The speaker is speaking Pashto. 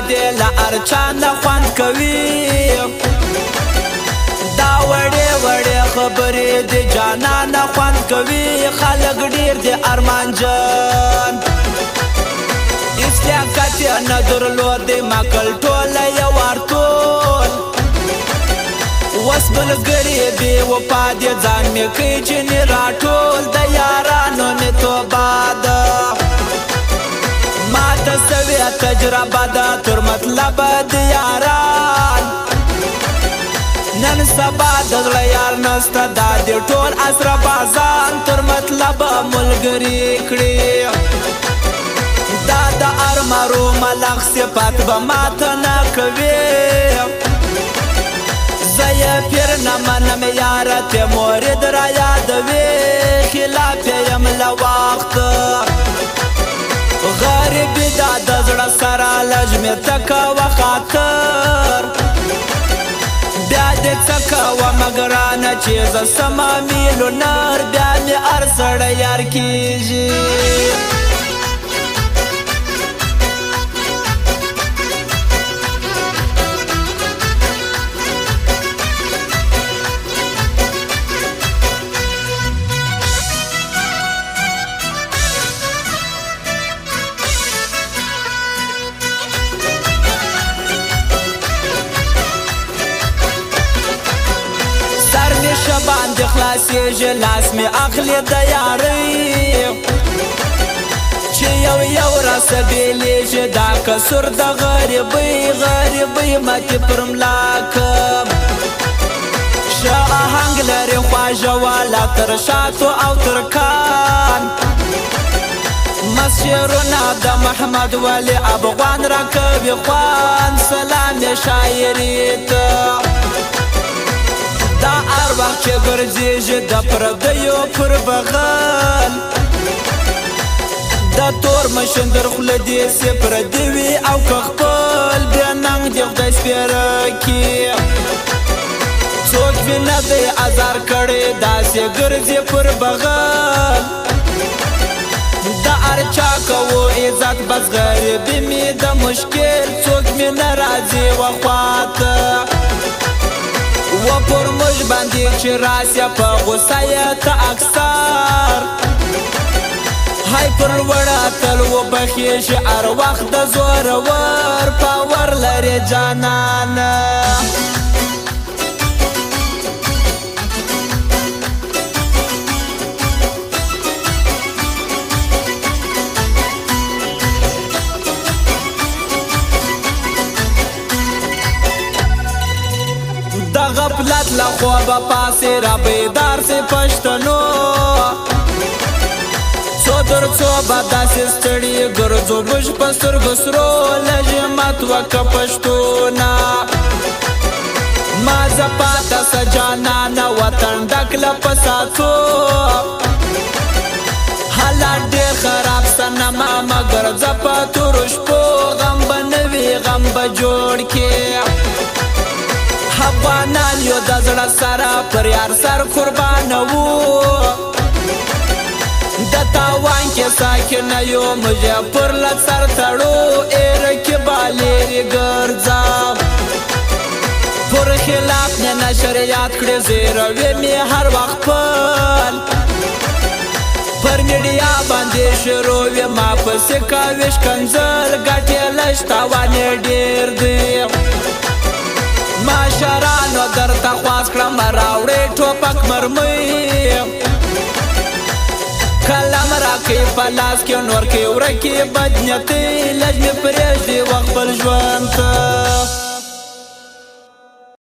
دې له ارچا نه خوند کوي دا وړې وړې خبرې د جانانه خوند کوي خلک ډېر د ارمان جان لیاقت یې نه درلودې ما کړ ټوله یو ارتول اوس ملګري بې وفا دې ځان مې کوي ځینې راټول د یارانو مې توبه ده ماته سوې تجربه ده تر مطلبه د یاران نن سبا د زړه یار نسته دا دې ټول اسره بازان تر مطلبه ملګري کړي دا د ارمارو ملخ صفات به ماته نه کوي زه یې پیر نه منم یاره ته مورد را یادوي خلاف یې یم له وخته غریبي دا د زړه سره لږ مې ته کوه خاطر بیا دې څه کومه ګرانه چې زه سمه میلیونر بیا مې هر سړی یار کېږي شبان د خلاصېږي لاس مې اخلي د یارۍ چې یو راسه بېلېږي دا کسور د غریبۍ ماتې پر ملا کم ښه آهنګ لري خواږه والا تر شاتو او ترکان مست شعرونه د محمد ولي افغان راکوي خوان سلام یې شاعري ته دا هر وخت چې ګرځېږي د پردیو پر بغل د تور مشندر خوله دې سي پردي وي او که خپل بیا ننګ دې خدای سپېره کړي څوک مې نه دی ازار کړی داسې ګرځي پر بغل د هر چا کوو عزت بس غریبي مې د مشکل څوک مې نه راځي وخواته و پر موږ باندې چې راسیا په غوسه یې ته اکثر هی پر لوړه تل وبخېږي هر وخت د زورور پاور لري جانانه غفلت له خوابه پاسې را بیدار سي پښتنو څو در څو به داسې ستړي ګرځو موږ په سترګو سرو لږ مات وکړه پښتونه ما زه پاته سه جانانه وطن ډک له فسادو حالات ډېر خراب صنمه مګر زه په تورو شپو غم به نه وي غم به جوړ کړي افغانان یو د زړه سره پر یار سر قربانه وو د تاوان کې ساکنه یو موږ پر لږ سر تړو ایره کې بالېرې ګرځه پر خلاف نه نشریات کړې زیروي مې هر وخت پل پر میډیا باندې شروع وي ما پسې کوي ښکنځل ګټې لږ تاوان یې ډېر دی ماشرانو درته خواست کړم راوړې ټوپک مرمۍ قلم راکړې په لاس کې نور کې ورکې بدنیتۍ لږ مې پرېږدي وخت خپل ژوند ته